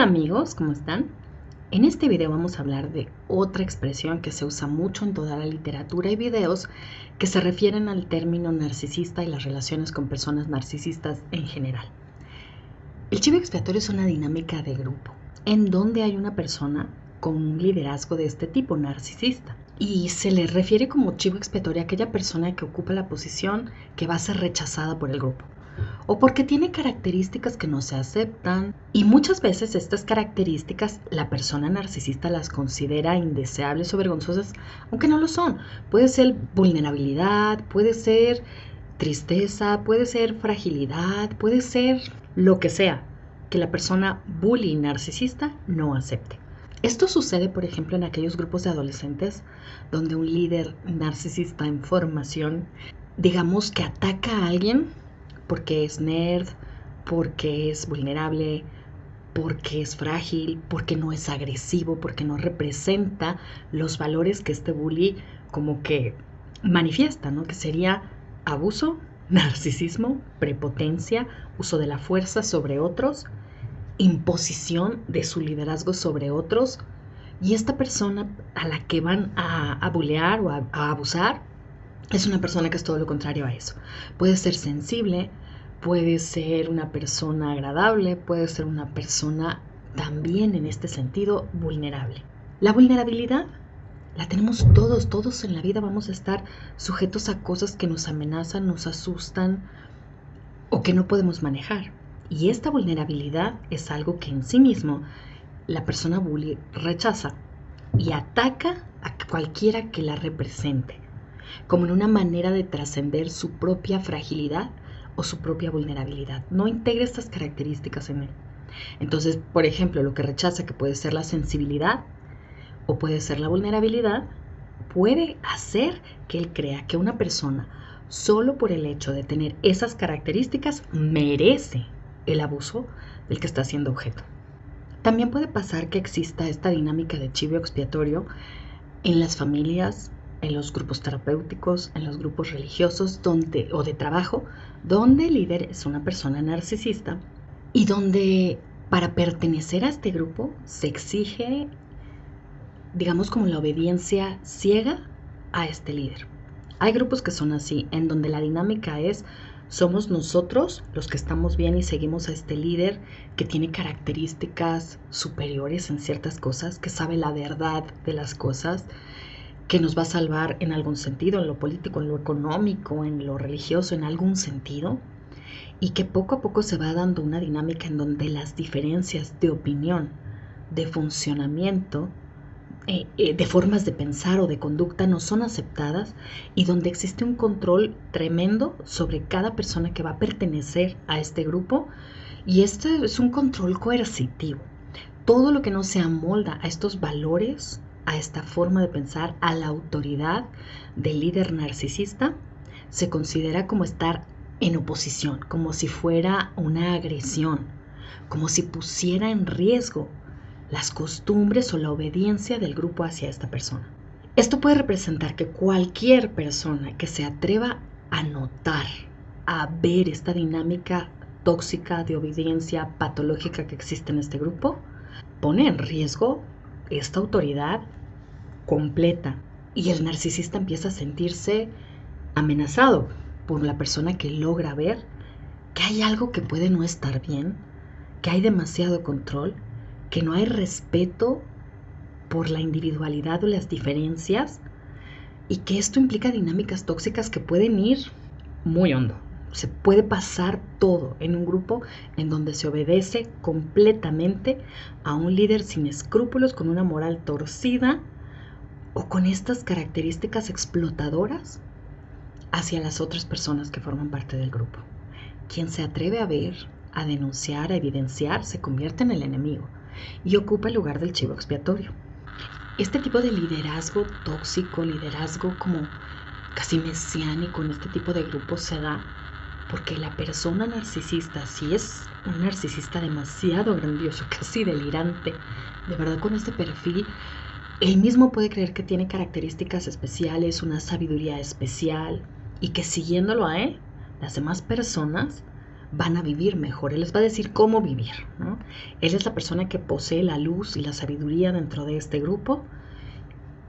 Hola amigos, ¿cómo están? En este video vamos a hablar de otra expresión que se usa mucho en toda la literatura y videos que se refieren al término narcisista y las relaciones con personas narcisistas en general. El chivo expiatorio es una dinámica de grupo en donde hay una persona con un liderazgo de este tipo, narcisista, y se le refiere como chivo expiatorio a aquella persona que ocupa la posición que va a ser rechazada por el grupo, o porque tiene características que no se aceptan, y muchas veces estas características la persona narcisista las considera indeseables o vergonzosas, aunque no lo son. Puede ser vulnerabilidad, puede ser tristeza, puede ser fragilidad, puede ser lo que sea que la persona bully narcisista no acepte. Esto sucede, por ejemplo, en aquellos grupos de adolescentes donde un líder narcisista en formación, digamos que ataca a alguien porque es nerd, porque es vulnerable, porque es frágil, porque no es agresivo, porque no representa los valores que este bully como que manifiesta, ¿no? Que sería abuso, narcisismo, prepotencia, uso de la fuerza sobre otros, imposición de su liderazgo sobre otros. Y esta persona a la que van a bullear o a abusar es una persona que es todo lo contrario a eso. Puede ser sensible, puede ser una persona agradable, puede ser una persona también en este sentido vulnerable. La vulnerabilidad la tenemos todos en la vida vamos a estar sujetos a cosas que nos amenazan, nos asustan o que no podemos manejar. Y esta vulnerabilidad es algo que en sí mismo la persona bully rechaza y ataca a cualquiera que la represente, como en una manera de trascender su propia fragilidad o su propia vulnerabilidad. No integra estas características en él. Entonces, por ejemplo, lo que rechaza, que puede ser la sensibilidad o puede ser la vulnerabilidad, puede hacer que él crea que una persona, solo por el hecho de tener esas características, merece el abuso del que está siendo objeto. También puede pasar que exista esta dinámica de chivo expiatorio en las familias, en los grupos terapéuticos, en los grupos religiosos o de trabajo, donde el líder es una persona narcisista y donde para pertenecer a este grupo se exige, digamos, como la obediencia ciega a este líder. Hay grupos que son así, en donde la dinámica es: somos nosotros los que estamos bien y seguimos a este líder que tiene características superiores en ciertas cosas, que sabe la verdad de las cosas, que nos va a salvar en algún sentido, en lo político, en lo económico, en lo religioso, en algún sentido, y que poco a poco se va dando una dinámica en donde las diferencias de opinión, de funcionamiento, de formas de pensar o de conducta no son aceptadas, y donde existe un control tremendo sobre cada persona que va a pertenecer a este grupo, y este es un control coercitivo. Todo lo que no se amolda a estos valores, a esta forma de pensar, a la autoridad del líder narcisista, se considera como estar en oposición, como si fuera una agresión, como si pusiera en riesgo las costumbres o la obediencia del grupo hacia esta persona. Esto puede representar que cualquier persona que se atreva a notar, a ver esta dinámica tóxica de obediencia patológica que existe en este grupo, pone en riesgo esta autoridad completa, y el narcisista empieza a sentirse amenazado por la persona que logra ver que hay algo que puede no estar bien, que hay demasiado control, que no hay respeto por la individualidad o las diferencias, y que esto implica dinámicas tóxicas que pueden ir muy hondo. Se puede pasar todo en un grupo en donde se obedece completamente a un líder sin escrúpulos, con una moral torcida o con estas características explotadoras hacia las otras personas que forman parte del grupo. Quien se atreve a ver, a denunciar, a evidenciar, se convierte en el enemigo y ocupa el lugar del chivo expiatorio. Este tipo de liderazgo tóxico, liderazgo como casi mesiánico en este tipo de grupos, se da porque la persona narcisista, si es un narcisista demasiado grandioso, casi delirante, de verdad con este perfil, él mismo puede creer que tiene características especiales, una sabiduría especial, y que siguiéndolo a él, las demás personas van a vivir mejor. Él les va a decir cómo vivir, ¿no? Él es la persona que posee la luz y la sabiduría dentro de este grupo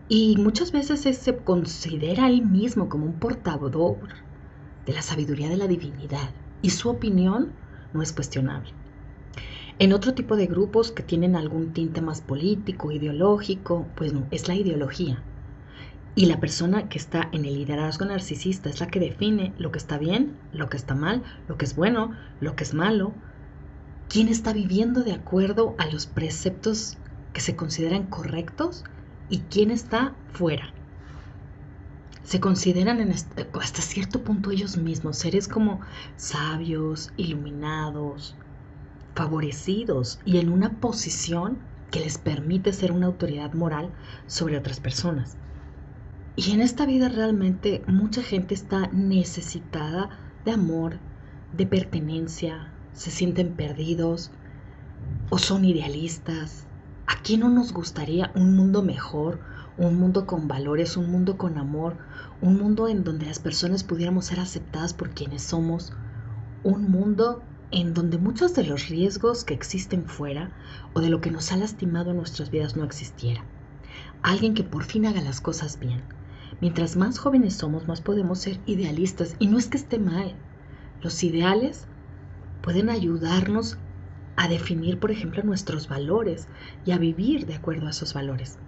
y muchas veces se considera a él mismo como un portador de la sabiduría de la divinidad y su opinión no es cuestionable. En otro tipo de grupos que tienen algún tinte más político, ideológico, pues no, es la ideología. Y la persona que está en el liderazgo narcisista es la que define lo que está bien, lo que está mal, lo que es bueno, lo que es malo, quién está viviendo de acuerdo a los preceptos que se consideran correctos y quién está fuera. Se consideran hasta cierto punto ellos mismos seres como sabios, iluminados, favorecidos y en una posición que les permite ser una autoridad moral sobre otras personas. Y en esta vida realmente mucha gente está necesitada de amor, de pertenencia, se sienten perdidos o son idealistas. ¿A quién no nos gustaría un mundo mejor, un mundo con valores, un mundo con amor, un mundo en donde las personas pudiéramos ser aceptadas por quienes somos, un mundo en donde muchos de los riesgos que existen fuera o de lo que nos ha lastimado en nuestras vidas no existiera? Alguien que por fin haga las cosas bien. Mientras más jóvenes somos, más podemos ser idealistas. Y no es que esté mal. Los ideales pueden ayudarnos a definir, por ejemplo, nuestros valores y a vivir de acuerdo a esos valores.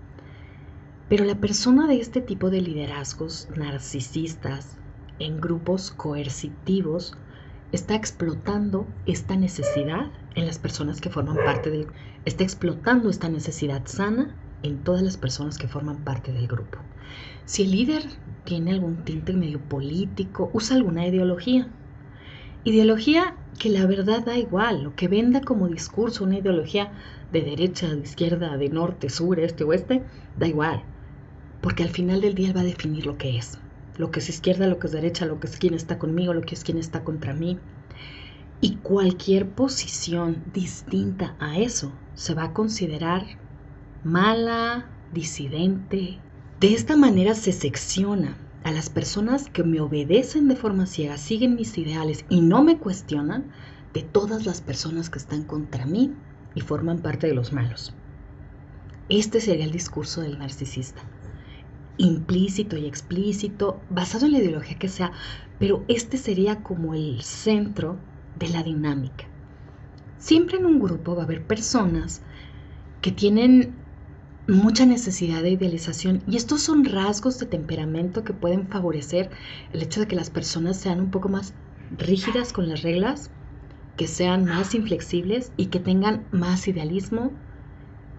Pero la persona de este tipo de liderazgos narcisistas en grupos coercitivos está explotando esta necesidad en las personas que forman parte del grupo. Está explotando esta necesidad sana en todas las personas que forman parte del grupo. Si el líder tiene algún tinte medio político, usa alguna ideología que la verdad da igual, lo que venda como discurso, una ideología de derecha, de izquierda, de norte, sur, este, oeste, da igual, porque al final del día él va a definir lo que es izquierda, lo que es derecha, lo que es quién está conmigo, lo que es quién está contra mí. Y cualquier posición distinta a eso se va a considerar mala, disidente. De esta manera se secciona a las personas que me obedecen de forma ciega, siguen mis ideales y no me cuestionan, de todas las personas que están contra mí y forman parte de los malos. Este sería el discurso del narcisista, implícito y explícito, basado en la ideología que sea, pero este sería como el centro de la dinámica. Siempre en un grupo va a haber personas que tienen mucha necesidad de idealización y estos son rasgos de temperamento que pueden favorecer el hecho de que las personas sean un poco más rígidas con las reglas, que sean más inflexibles y que tengan más idealismo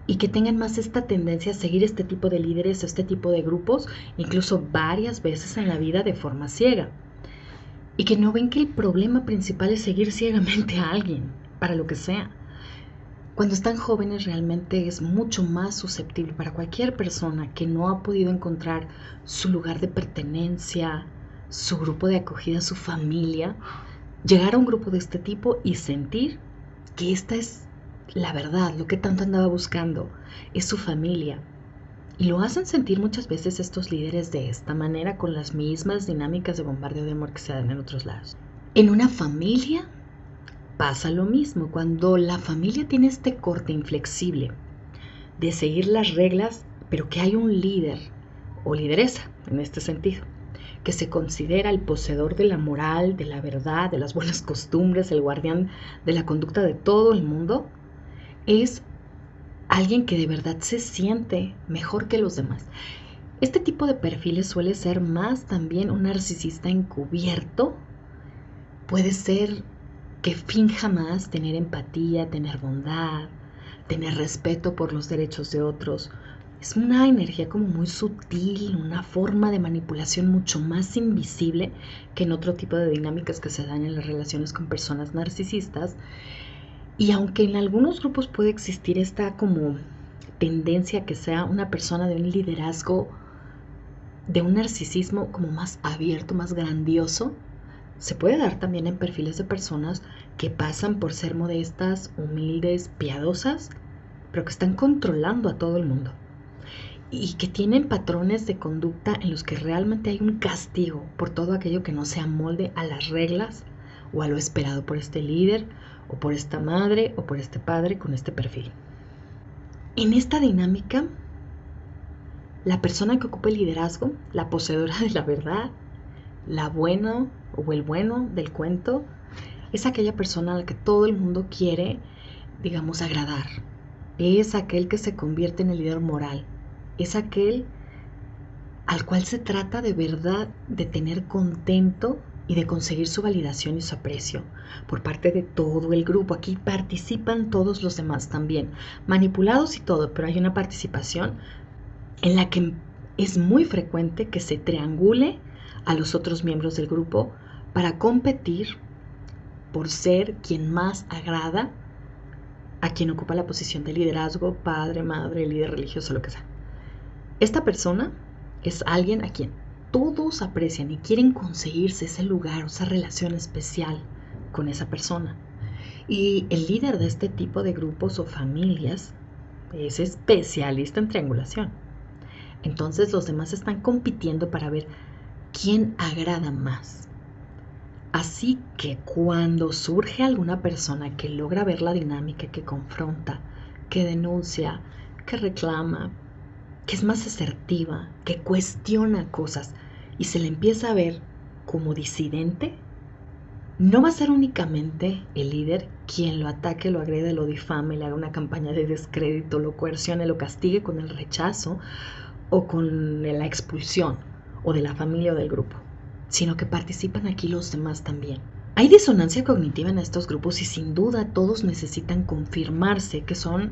y que tengan más esta tendencia a seguir este tipo de líderes, este tipo de grupos, incluso varias veces en la vida de forma ciega. Y que no ven que el problema principal es seguir ciegamente a alguien, para lo que sea. Cuando están jóvenes realmente es mucho más susceptible para cualquier persona que no ha podido encontrar su lugar de pertenencia, su grupo de acogida, su familia, llegar a un grupo de este tipo y sentir que esta es la verdad, lo que tanto andaba buscando, es su familia. Y lo hacen sentir muchas veces estos líderes de esta manera con las mismas dinámicas de bombardeo de amor que se dan en otros lados. En una familia pasa lo mismo. Cuando la familia tiene este corte inflexible de seguir las reglas, pero que hay un líder o lideresa en este sentido, que se considera el poseedor de la moral, de la verdad, de las buenas costumbres, el guardián de la conducta de todo el mundo, es alguien que de verdad se siente mejor que los demás. Este tipo de perfiles suele ser más también un narcisista encubierto. Puede ser que finja más tener empatía, tener bondad, tener respeto por los derechos de otros. Es una energía como muy sutil, una forma de manipulación mucho más invisible que en otro tipo de dinámicas que se dan en las relaciones con personas narcisistas. Y aunque en algunos grupos puede existir esta como tendencia a que sea una persona de un liderazgo, de un narcisismo como más abierto, más grandioso, se puede dar también en perfiles de personas que pasan por ser modestas, humildes, piadosas, pero que están controlando a todo el mundo y que tienen patrones de conducta en los que realmente hay un castigo por todo aquello que no se amolde a las reglas o a lo esperado por este líder, o por esta madre, o por este padre con este perfil. En esta dinámica, la persona que ocupa el liderazgo, la poseedora de la verdad, la buena o el bueno del cuento, es aquella persona a la que todo el mundo quiere, digamos, agradar. Es aquel que se convierte en el líder moral. Es aquel al cual se trata de verdad de tener contento y de conseguir su validación y su aprecio por parte de todo el grupo. Aquí participan todos los demás también, manipulados y todo, pero hay una participación en la que es muy frecuente que se triangule a los otros miembros del grupo para competir por ser quien más agrada a quien ocupa la posición de liderazgo, padre, madre, líder religioso, lo que sea. Esta persona es alguien a quien todos aprecian y quieren conseguirse ese lugar o esa relación especial con esa persona. Y el líder de este tipo de grupos o familias es especialista en triangulación. Entonces los demás están compitiendo para ver quién agrada más. Así que cuando surge alguna persona que logra ver la dinámica, que confronta, que denuncia, que reclama, que es más asertiva, que cuestiona cosas y se le empieza a ver como disidente, no va a ser únicamente el líder quien lo ataque, lo agrede, lo difame, le haga una campaña de descrédito, lo coercione, lo castigue con el rechazo o con la expulsión o de la familia o del grupo, sino que participan aquí los demás también. Hay disonancia cognitiva en estos grupos y sin duda todos necesitan confirmarse que son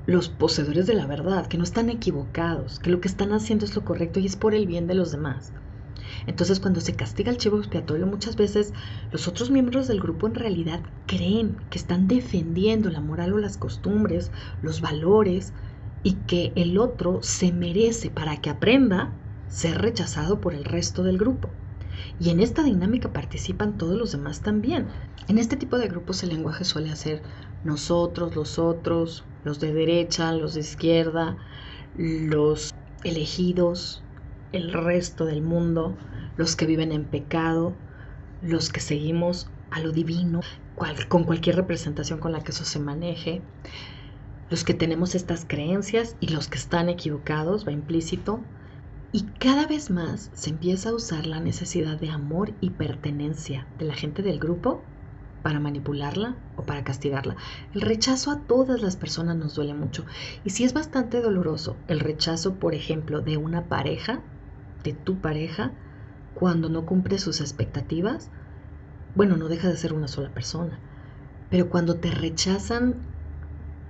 los poseedores de la verdad, que no están equivocados, que lo que están haciendo es lo correcto y es por el bien de los demás. Entonces, cuando se castiga el chivo expiatorio, muchas veces los otros miembros del grupo en realidad creen que están defendiendo la moral o las costumbres, los valores, y que el otro se merece para que aprenda ser rechazado por el resto del grupo. Y en esta dinámica participan todos los demás también. En este tipo de grupos el lenguaje suele ser nosotros, los otros, los de derecha, los de izquierda, los elegidos, el resto del mundo, los que viven en pecado, los que seguimos a lo divino, con cualquier representación con la que eso se maneje, los que tenemos estas creencias y los que están equivocados, va implícito. Y cada vez más se empieza a usar la necesidad de amor y pertenencia de la gente del grupo para manipularla o para castigarla. El rechazo a todas las personas nos duele mucho. Y sí es bastante doloroso el rechazo, por ejemplo, de una pareja, de tu pareja, cuando no cumple sus expectativas. Bueno, no deja de ser una sola persona. Pero cuando te rechazan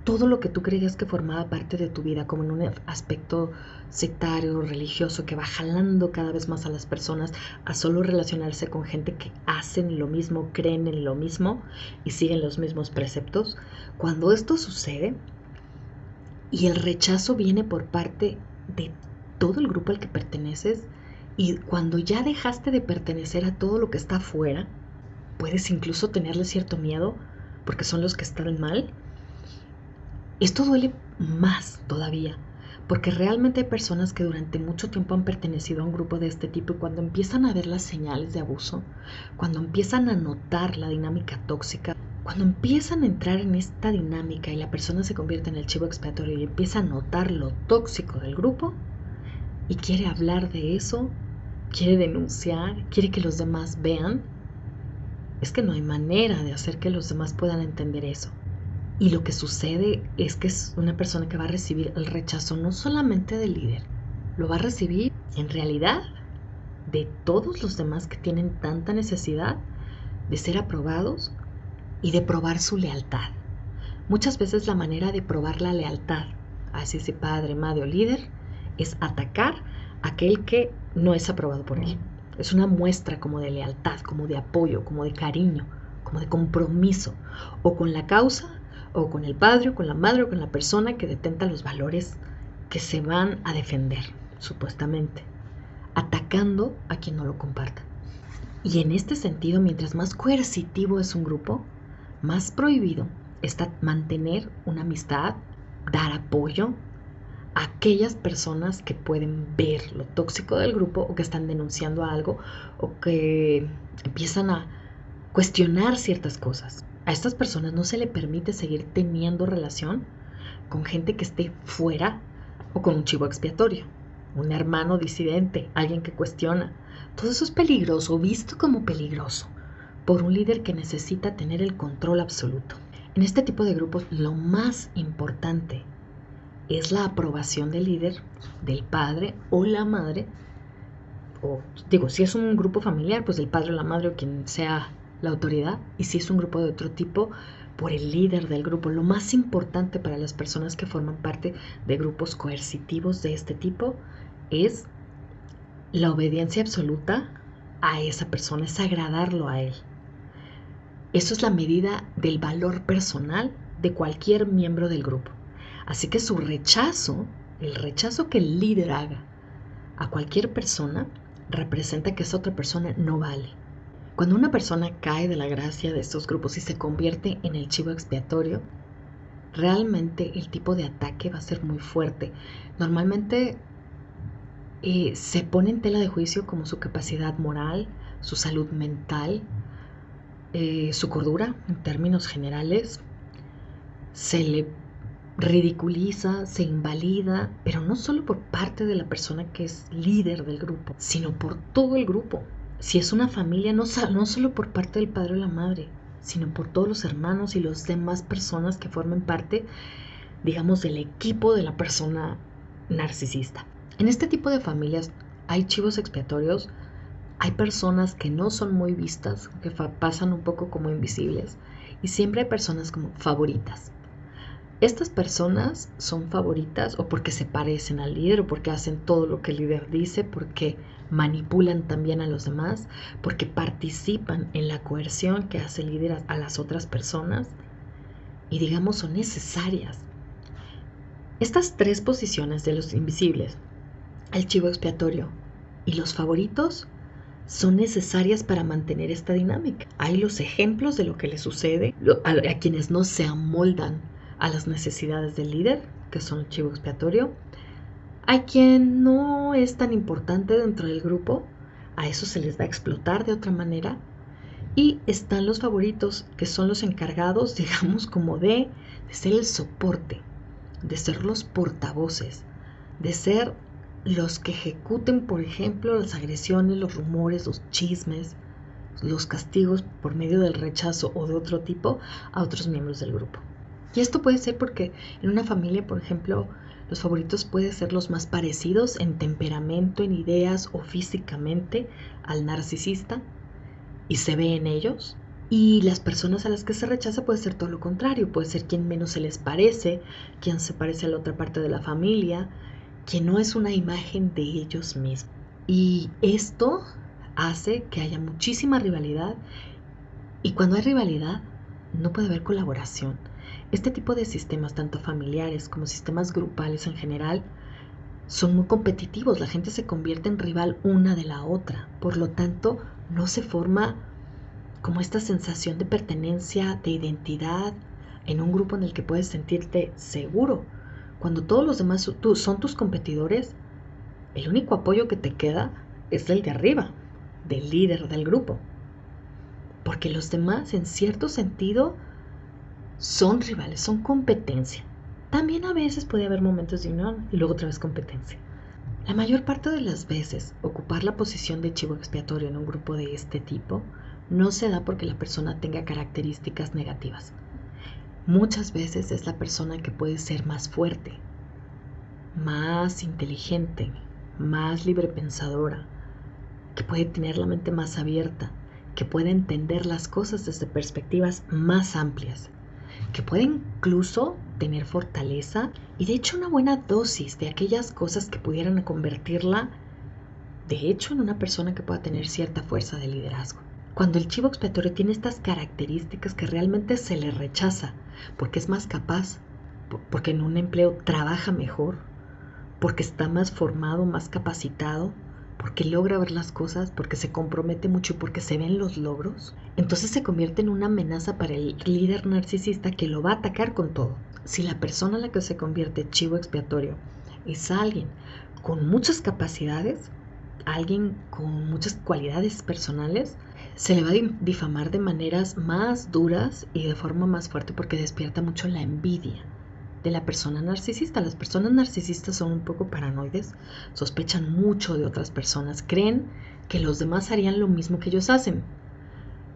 todo lo que tú creías que formaba parte de tu vida, como en un aspecto sectario, religioso, que va jalando cada vez más a las personas a solo relacionarse con gente que hacen lo mismo, creen en lo mismo y siguen los mismos preceptos. Cuando esto sucede y el rechazo viene por parte de todo el grupo al que perteneces, y cuando ya dejaste de pertenecer a todo lo que está afuera, puedes incluso tenerle cierto miedo porque son los que están mal. Esto duele más todavía, porque realmente hay personas que durante mucho tiempo han pertenecido a un grupo de este tipo y cuando empiezan a ver las señales de abuso, cuando empiezan a notar la dinámica tóxica, cuando empiezan a entrar en esta dinámica y la persona se convierte en el chivo expiatorio y empieza a notar lo tóxico del grupo y quiere hablar de eso, quiere denunciar, quiere que los demás vean, es que no hay manera de hacer que los demás puedan entender eso. Y lo que sucede es que es una persona que va a recibir el rechazo no solamente del líder, lo va a recibir en realidad de todos los demás que tienen tanta necesidad de ser aprobados y de probar su lealtad. Muchas veces la manera de probar la lealtad hacia ese padre, madre o líder es atacar a aquel que no es aprobado por él. Es una muestra como de lealtad, como de apoyo, como de cariño, como de compromiso, o con la causa, o con el padre, o con la madre, o con la persona que detenta los valores que se van a defender, supuestamente, atacando a quien no lo comparta. Y en este sentido, mientras más coercitivo es un grupo, más prohibido está mantener una amistad, dar apoyo a aquellas personas que pueden ver lo tóxico del grupo o que están denunciando algo o que empiezan a cuestionar ciertas cosas. A estas personas no se le permite seguir teniendo relación con gente que esté fuera o con un chivo expiatorio, un hermano disidente, alguien que cuestiona. Todo eso es peligroso, visto como peligroso, por un líder que necesita tener el control absoluto. En este tipo de grupos, lo más importante es la aprobación del líder, del padre o la madre, o digo, si es un grupo familiar, pues del padre o la madre o quien sea la autoridad, y si es un grupo de otro tipo, por el líder del grupo. Lo más importante para las personas que forman parte de grupos coercitivos de este tipo es la obediencia absoluta a esa persona, es agradarlo a él. Eso es la medida del valor personal de cualquier miembro del grupo. Así que su rechazo, el rechazo que el líder haga a cualquier persona, representa que esa otra persona no vale. Cuando una persona cae de la gracia de estos grupos y se convierte en el chivo expiatorio, realmente el tipo de ataque va a ser muy fuerte. Normalmente se pone en tela de juicio como su capacidad moral, su salud mental, su cordura en términos generales. Se le ridiculiza, se invalida, pero no solo por parte de la persona que es líder del grupo, sino por todo el grupo. Si es una familia, no solo por parte del padre o la madre, sino por todos los hermanos y las demás personas que formen parte, digamos, del equipo de la persona narcisista. En este tipo de familias hay chivos expiatorios, hay personas que no son muy vistas, que pasan un poco como invisibles, y siempre hay personas como favoritas. Estas personas son favoritas o porque se parecen al líder o porque hacen todo lo que el líder dice, porque manipulan también a los demás, porque participan en la coerción que hace el líder a las otras personas y digamos son necesarias. Estas tres posiciones de los invisibles, el chivo expiatorio y los favoritos son necesarias para mantener esta dinámica. Hay los ejemplos de lo que le sucede a quienes no se amoldan a las necesidades del líder, que son el chivo expiatorio. Hay quien no es tan importante dentro del grupo, a eso se les va a explotar de otra manera. Y están los favoritos, que son los encargados, digamos, como de ser el soporte, de ser los portavoces, de ser los que ejecuten, por ejemplo, las agresiones, los rumores, los chismes, los castigos por medio del rechazo o de otro tipo a otros miembros del grupo. Y esto puede ser porque en una familia, por ejemplo, los favoritos pueden ser los más parecidos en temperamento, en ideas o físicamente al narcisista y se ve en ellos. Y las personas a las que se rechaza puede ser todo lo contrario, puede ser quien menos se les parece, quien se parece a la otra parte de la familia, quien no es una imagen de ellos mismos. Y esto hace que haya muchísima rivalidad y cuando hay rivalidad no puede haber colaboración. Este tipo de sistemas, tanto familiares como sistemas grupales en general, son muy competitivos. La gente se convierte en rival una de la otra. Por lo tanto, no se forma como esta sensación de pertenencia, de identidad, en un grupo en el que puedes sentirte seguro. Cuando todos los demás son tus competidores, el único apoyo que te queda es el de arriba, del líder del grupo. Porque los demás, en cierto sentido, son rivales, son competencia. También a veces puede haber momentos de unión y luego otra vez competencia. La mayor parte de las veces, ocupar la posición de chivo expiatorio en un grupo de este tipo no se da porque la persona tenga características negativas. Muchas veces es la persona que puede ser más fuerte, más inteligente, más librepensadora, que puede tener la mente más abierta, que puede entender las cosas desde perspectivas más amplias, que puede incluso tener fortaleza y de hecho una buena dosis de aquellas cosas que pudieran convertirla de hecho en una persona que pueda tener cierta fuerza de liderazgo. Cuando el chivo expiatorio tiene estas características que realmente se le rechaza porque es más capaz, porque en un empleo trabaja mejor, porque está más formado, más capacitado, porque logra ver las cosas, porque se compromete mucho y porque se ven los logros, entonces se convierte en una amenaza para el líder narcisista que lo va a atacar con todo. Si la persona en la que se convierte chivo expiatorio es alguien con muchas capacidades, alguien con muchas cualidades personales, se le va a difamar de maneras más duras y de forma más fuerte porque despierta mucho la envidia de la persona narcisista. Las personas narcisistas son un poco paranoides, sospechan mucho de otras personas, creen que los demás harían lo mismo que ellos hacen.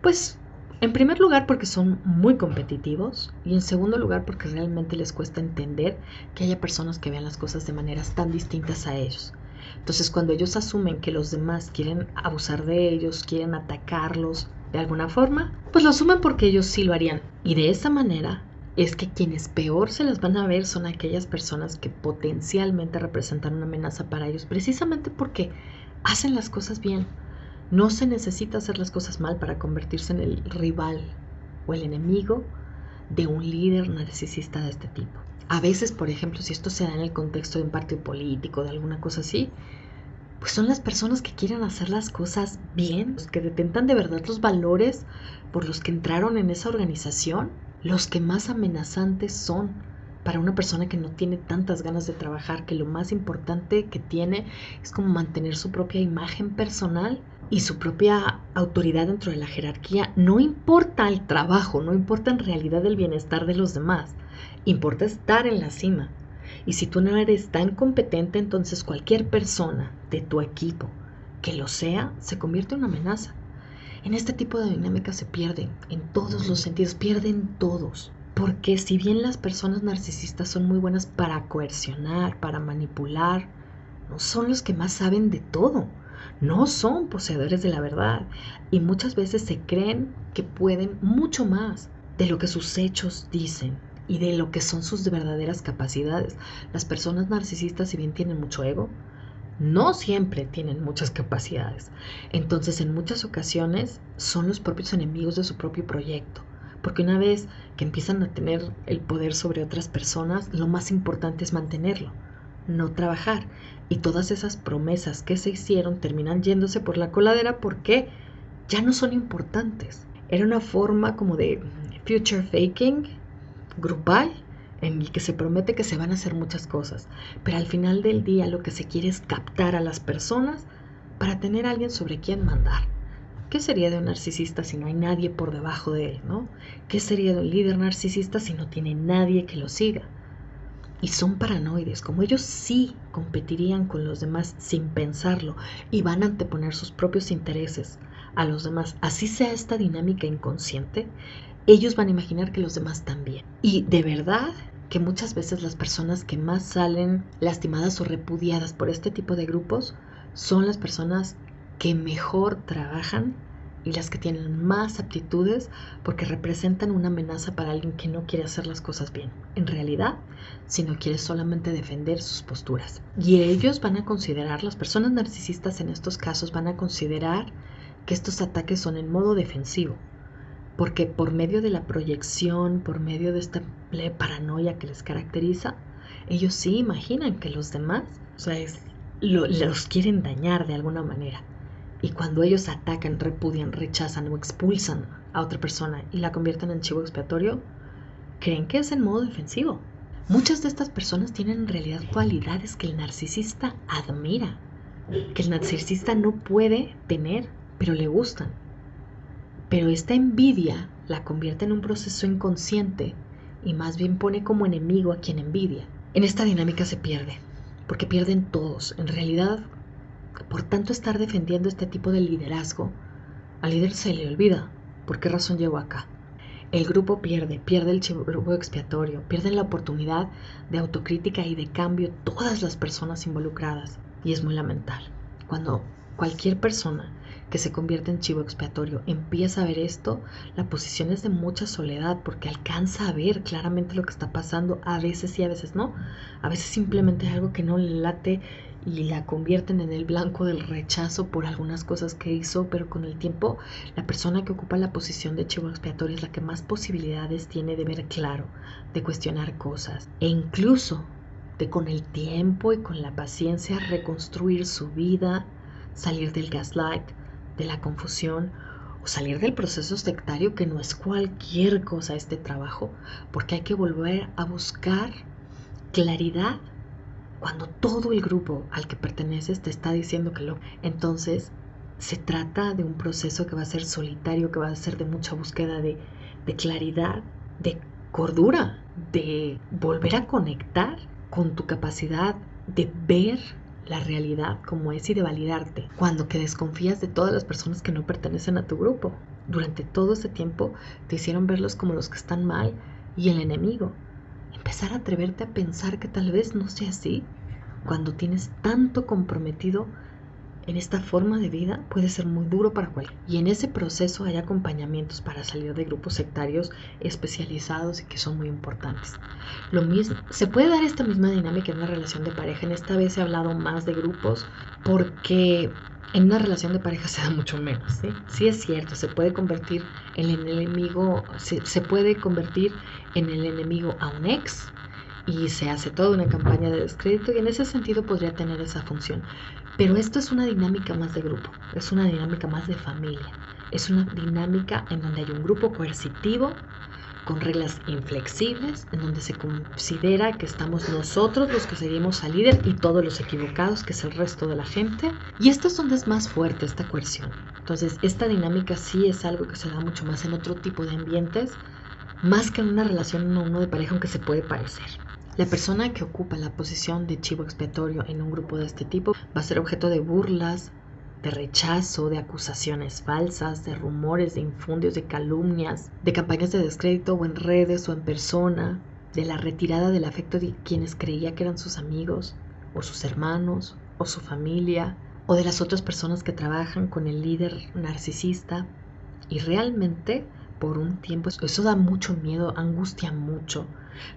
Pues, en primer lugar porque son muy competitivos y en segundo lugar porque realmente les cuesta entender que haya personas que vean las cosas de maneras tan distintas a ellos. Entonces, cuando ellos asumen que los demás quieren abusar de ellos, quieren atacarlos de alguna forma, pues lo asumen porque ellos sí lo harían. Y de esa manera es que quienes peor se las van a ver son aquellas personas que potencialmente representan una amenaza para ellos, precisamente porque hacen las cosas bien. No se necesita hacer las cosas mal para convertirse en el rival o el enemigo de un líder narcisista de este tipo. A veces, por ejemplo, si esto se da en el contexto de un partido político, de alguna cosa así, pues son las personas que quieren hacer las cosas bien, los que detentan de verdad los valores por los que entraron en esa organización, los que más amenazantes son para una persona que no tiene tantas ganas de trabajar, que lo más importante que tiene es como mantener su propia imagen personal y su propia autoridad dentro de la jerarquía. No importa el trabajo, no importa en realidad el bienestar de los demás, importa estar en la cima. Y si tú no eres tan competente, entonces cualquier persona de tu equipo que lo sea, se convierte en una amenaza. En este tipo de dinámicas se pierden, en todos los sentidos, pierden todos. Porque si bien las personas narcisistas son muy buenas para coercionar, para manipular, no son los que más saben de todo. No son poseedores de la verdad. Y muchas veces se creen que pueden mucho más de lo que sus hechos dicen y de lo que son sus verdaderas capacidades. Las personas narcisistas, si bien tienen mucho ego, no siempre tienen muchas capacidades. Entonces, en muchas ocasiones, son los propios enemigos de su propio proyecto. Porque una vez que empiezan a tener el poder sobre otras personas, lo más importante es mantenerlo, no trabajar. Y todas esas promesas que se hicieron terminan yéndose por la coladera porque ya no son importantes. Era una forma como de future faking grupal en el que se promete que se van a hacer muchas cosas, pero al final del día lo que se quiere es captar a las personas para tener a alguien sobre quien mandar. ¿Qué sería de un narcisista si no hay nadie por debajo de él, ¿no? ¿Qué sería de un líder narcisista si no tiene nadie que lo siga? Y son paranoides, como ellos sí competirían con los demás sin pensarlo y van a anteponer sus propios intereses a los demás, así sea esta dinámica inconsciente, ellos van a imaginar que los demás también. Y de verdad que muchas veces las personas que más salen lastimadas o repudiadas por este tipo de grupos son las personas que mejor trabajan y las que tienen más aptitudes porque representan una amenaza para alguien que no quiere hacer las cosas bien, en realidad, sino quiere solamente defender sus posturas. Y ellos van a considerar, las personas narcisistas en estos casos van a considerar que estos ataques son en modo defensivo, porque por medio de la proyección, por medio de esta paranoia que les caracteriza, ellos sí imaginan que los demás, o sea, los quieren dañar de alguna manera. Y cuando ellos atacan, repudian, rechazan o expulsan a otra persona y la convierten en chivo expiatorio, creen que es en modo defensivo. Muchas de estas personas tienen en realidad cualidades que el narcisista admira, que el narcisista no puede tener, pero le gustan. Pero esta envidia la convierte en un proceso inconsciente y más bien pone como enemigo a quien envidia. En esta dinámica se pierde, porque pierden todos. En realidad, por tanto estar defendiendo este tipo de liderazgo, al líder se le olvida por qué razón llegó acá. El grupo pierde el chivo expiatorio, pierden la oportunidad de autocrítica y de cambio todas las personas involucradas. Y es muy lamentable. Cuando cualquier persona que se convierte en chivo expiatorio empieza a ver esto, la posición es de mucha soledad porque alcanza a ver claramente lo que está pasando, a veces sí, a veces no. A veces simplemente es algo que no le late y la convierten en el blanco del rechazo por algunas cosas que hizo, pero con el tiempo la persona que ocupa la posición de chivo expiatorio es la que más posibilidades tiene de ver claro, de cuestionar cosas e incluso de con el tiempo y con la paciencia reconstruir su vida, salir del gaslight, de la confusión o salir del proceso sectario, que no es cualquier cosa este trabajo, porque hay que volver a buscar claridad cuando todo el grupo al que perteneces te está diciendo que lo. Entonces, Se trata de un proceso que va a ser solitario, que va a ser de mucha búsqueda de claridad, de cordura, de volver a conectar con tu capacidad de ver la realidad como es y de validarte. Cuando que desconfías de todas las personas que no pertenecen a tu grupo. Durante todo ese tiempo te hicieron verlos como los que están mal y el enemigo. Empezar a atreverte a pensar que tal vez no sea así. Cuando tienes tanto comprometido en esta forma de vida, puede ser muy duro para cualquiera. Y en ese proceso hay acompañamientos para salir de grupos sectarios especializados y que son muy importantes. Lo mismo, se puede dar esta misma dinámica en una relación de pareja. En esta vez he hablado más de grupos porque en una relación de pareja se da mucho menos, ¿sí? Sí es cierto, se puede convertir en el enemigo, se puede convertir en el enemigo a un ex y se hace toda una campaña de descrédito y en ese sentido podría tener esa función. Pero esto es una dinámica más de grupo, es una dinámica más de familia, es una dinámica en donde hay un grupo coercitivo con reglas inflexibles, en donde se considera que estamos nosotros los que seguimos al líder y todos los equivocados, que es el resto de la gente. Y esto es donde es más fuerte esta coerción. Entonces, esta dinámica sí es algo que se da mucho más en otro tipo de ambientes, más que en una relación uno a uno de pareja, aunque se puede parecer. La persona que ocupa la posición de chivo expiatorio en un grupo de este tipo va a ser objeto de burlas, de rechazo, de acusaciones falsas, de rumores, de infundios, de calumnias, de campañas de descrédito o en redes o en persona, de la retirada del afecto de quienes creía que eran sus amigos o sus hermanos o su familia o de las otras personas que trabajan con el líder narcisista. Y realmente por un tiempo eso da mucho miedo, angustia mucho.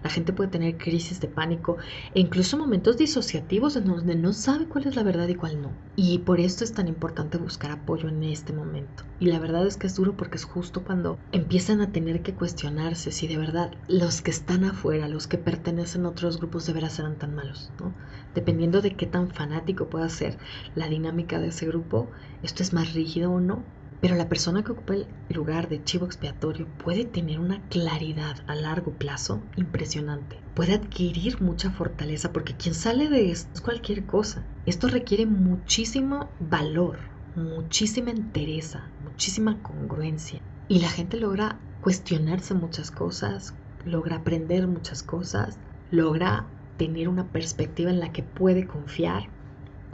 La gente puede tener crisis de pánico e incluso momentos disociativos en donde no sabe cuál es la verdad y cuál no. Y por esto es tan importante buscar apoyo en este momento. Y la verdad es que es duro porque es justo cuando empiezan a tener que cuestionarse si de verdad los que están afuera, los que pertenecen a otros grupos de veras eran tan malos, ¿no? Dependiendo de qué tan fanático pueda ser la dinámica de ese grupo, esto es más rígido o no. Pero la persona que ocupa el lugar de chivo expiatorio puede tener una claridad a largo plazo impresionante. Puede adquirir mucha fortaleza porque quien sale de esto es cualquier cosa. Esto requiere muchísimo valor, muchísima entereza, muchísima congruencia. Y la gente logra cuestionarse muchas cosas, logra aprender muchas cosas, logra tener una perspectiva en la que puede confiar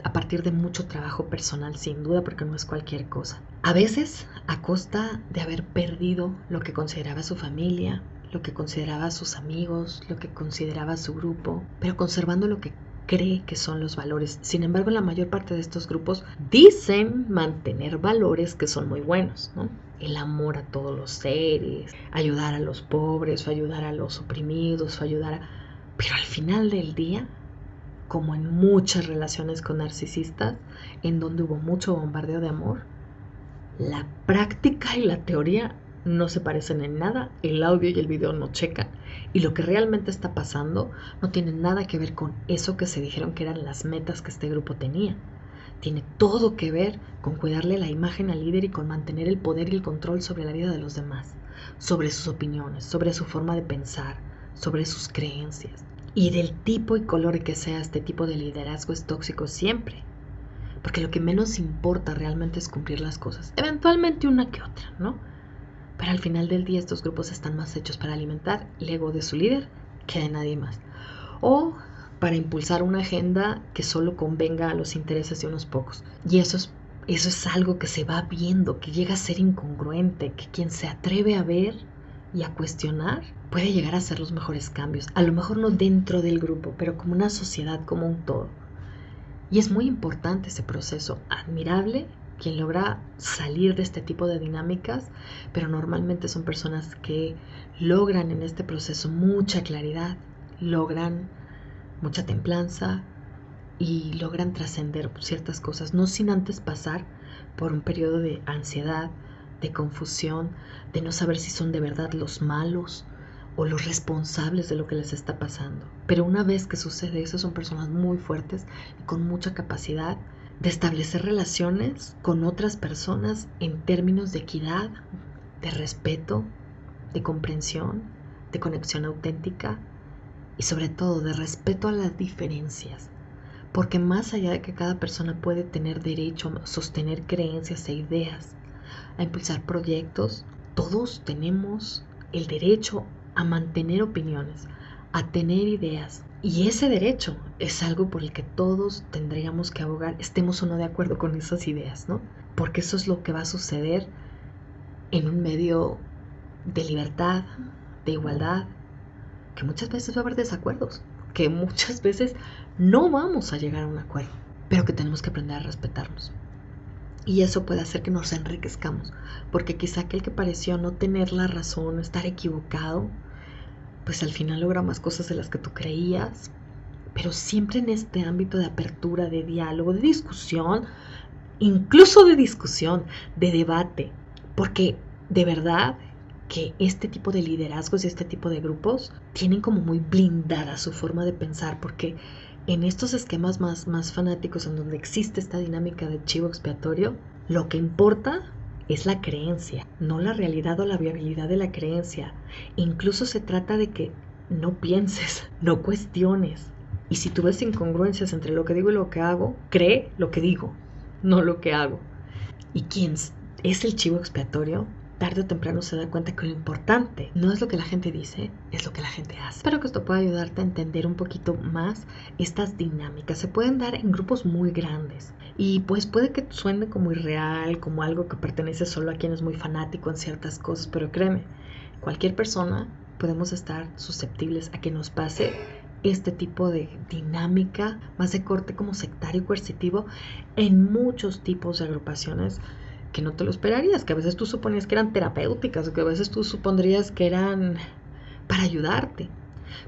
a partir de mucho trabajo personal, sin duda, porque no es cualquier cosa. A veces a costa de haber perdido lo que consideraba su familia, lo que consideraba sus amigos, lo que consideraba su grupo, pero conservando lo que cree que son los valores. Sin embargo, la mayor parte de estos grupos dicen mantener valores que son muy buenos, ¿no? El amor a todos los seres, ayudar a los pobres, o ayudar a los oprimidos, o ayudar a... Pero al final del día, como en muchas relaciones con narcisistas, en donde hubo mucho bombardeo de amor, la práctica y la teoría no se parecen en nada, el audio y el video no checan, y lo que realmente está pasando no tiene nada que ver con eso que se dijeron que eran las metas que este grupo tenía. Tiene todo que ver con cuidarle la imagen al líder y con mantener el poder y el control sobre la vida de los demás, sobre sus opiniones, sobre su forma de pensar, sobre sus creencias. Y del tipo y color que sea este tipo de liderazgo es tóxico siempre. Porque lo que menos importa realmente es cumplir las cosas. Eventualmente una que otra, ¿no? Pero al final del día estos grupos están más hechos para alimentar el ego de su líder que de nadie más. O para impulsar una agenda que solo convenga a los intereses de unos pocos. Y eso es algo que se va viendo, que llega a ser incongruente, que quien se atreve a ver y a cuestionar puede llegar a hacer los mejores cambios. A lo mejor no dentro del grupo, pero como una sociedad, como un todo. Y es muy importante ese proceso, admirable quien logra salir de este tipo de dinámicas, pero normalmente son personas que logran en este proceso mucha claridad, logran mucha templanza y logran trascender ciertas cosas, no sin antes pasar por un periodo de ansiedad, de confusión, de no saber si son de verdad los malos o los responsables de lo que les está pasando. Pero una vez que sucede eso, son personas muy fuertes y con mucha capacidad de establecer relaciones con otras personas en términos de equidad, de respeto, de comprensión, de conexión auténtica y sobre todo de respeto a las diferencias. Porque más allá de que cada persona puede tener derecho a sostener creencias e ideas, a impulsar proyectos, todos tenemos el derecho a mantener opiniones, a tener ideas. Y ese derecho es algo por el que todos tendríamos que abogar, estemos o no de acuerdo con esas ideas, ¿no? Porque eso es lo que va a suceder en un medio de libertad, de igualdad, que muchas veces va a haber desacuerdos, que muchas veces no vamos a llegar a un acuerdo, pero que tenemos que aprender a respetarnos. Y eso puede hacer que nos enriquezcamos, porque quizá aquel que pareció no tener la razón, estar equivocado, pues al final logra más cosas de las que tú creías, pero siempre en este ámbito de apertura, de diálogo, de discusión, incluso de discusión, de debate, porque de verdad que este tipo de liderazgos y este tipo de grupos tienen como muy blindada su forma de pensar, porque en estos esquemas más fanáticos en donde existe esta dinámica de chivo expiatorio, lo que importa es la creencia, no la realidad o la viabilidad de la creencia. Incluso se trata de que no pienses, no cuestiones. Y si tú ves incongruencias entre lo que digo y lo que hago, cree lo que digo, no lo que hago. Y quien es el chivo expiatorio, tarde o temprano se da cuenta que lo importante no es lo que la gente dice, es lo que la gente hace. Espero que esto pueda ayudarte a entender un poquito más estas dinámicas. Se pueden dar en grupos muy grandes y pues puede que suene como irreal, como algo que pertenece solo a quien es muy fanático en ciertas cosas, pero créeme, cualquier persona podemos estar susceptibles a que nos pase este tipo de dinámica más de corte como sectario y coercitivo en muchos tipos de agrupaciones que no te lo esperarías, que a veces tú suponías que eran terapéuticas o que a veces tú supondrías que eran para ayudarte.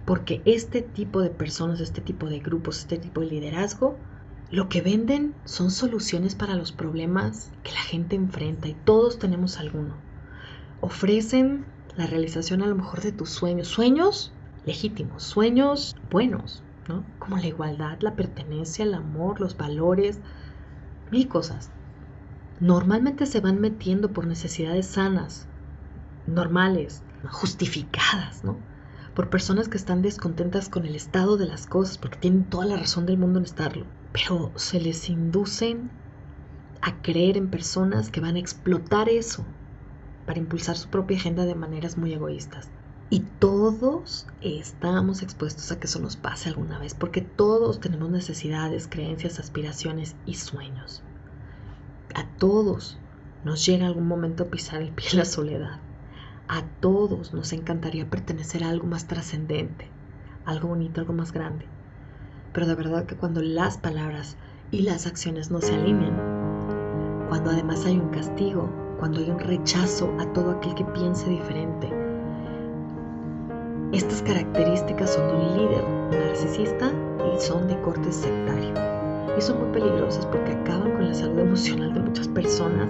Porque este tipo de personas, este tipo de grupos, este tipo de liderazgo, lo que venden son soluciones para los problemas que la gente enfrenta y todos tenemos alguno. Ofrecen la realización a lo mejor de tus sueños legítimos, sueños buenos, ¿no? Como la igualdad, la pertenencia, el amor, los valores, mil cosas. Normalmente se van metiendo por necesidades sanas, normales, justificadas, ¿no? Por personas que están descontentas con el estado de las cosas, porque tienen toda la razón del mundo en estarlo, pero se les inducen a creer en personas que van a explotar eso para impulsar su propia agenda de maneras muy egoístas. Y todos estamos expuestos a que eso nos pase alguna vez, porque todos tenemos necesidades, creencias, aspiraciones y sueños. A todos nos llega algún momento a pisar el pie la soledad. A todos nos encantaría pertenecer a algo más trascendente, algo bonito, algo más grande. Pero de verdad que cuando las palabras y las acciones no se alinean, cuando además hay un castigo, cuando hay un rechazo a todo aquel que piense diferente, estas características son de un líder narcisista y son de corte sectario. Y son muy peligrosas porque acaban con la salud emocional de muchas personas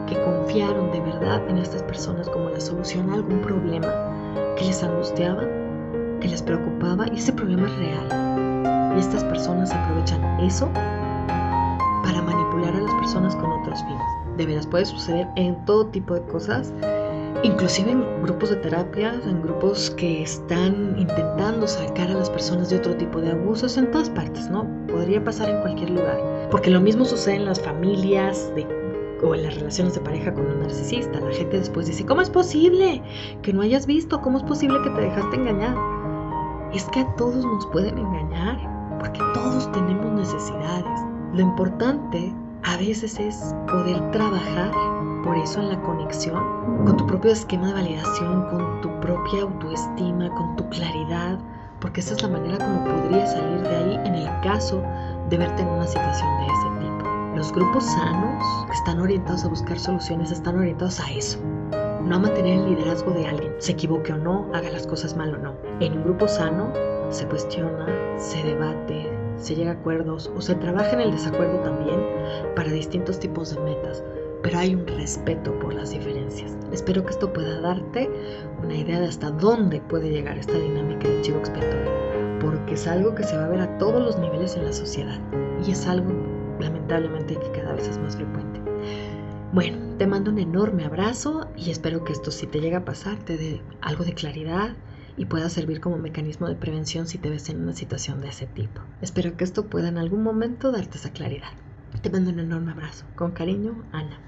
que confiaron de verdad en estas personas como la solución a algún problema que les angustiaba, que les preocupaba, y ese problema es real. Y estas personas aprovechan eso para manipular a las personas con otros fines. De veras puede suceder en todo tipo de cosas, inclusive en grupos de terapia, en grupos que están intentando sacar a las personas de otro tipo de abusos, en todas partes, ¿no? Podría pasar en cualquier lugar, porque lo mismo sucede en las familias o en las relaciones de pareja con un narcisista. La gente después dice, ¿cómo es posible que no hayas visto? ¿Cómo es posible que te dejaste engañar? Es que a todos nos pueden engañar, porque todos tenemos necesidades. Lo importante a veces es poder trabajar por eso en la conexión con tu propio esquema de validación, con tu propia autoestima, con tu claridad, porque esa es la manera como podrías salir de ahí en el caso de verte en una situación de ese tipo. Los grupos sanos que están orientados a buscar soluciones están orientados a eso, no a mantener el liderazgo de alguien, se equivoque o no, haga las cosas mal o no. En un grupo sano se cuestiona, se debate, se llega a acuerdos o se trabaja en el desacuerdo también para distintos tipos de metas, pero hay un respeto por las diferencias. Espero que esto pueda darte una idea de hasta dónde puede llegar esta dinámica de chivo expiatorio, porque es algo que se va a ver a todos los niveles en la sociedad y es algo lamentablemente que cada vez es más frecuente. Bueno, te mando un enorme abrazo y espero que esto, si te llega a pasar, te dé algo de claridad y pueda servir como mecanismo de prevención si te ves en una situación de ese tipo. Espero que esto pueda en algún momento darte esa claridad. Te mando un enorme abrazo. Con cariño, Ana.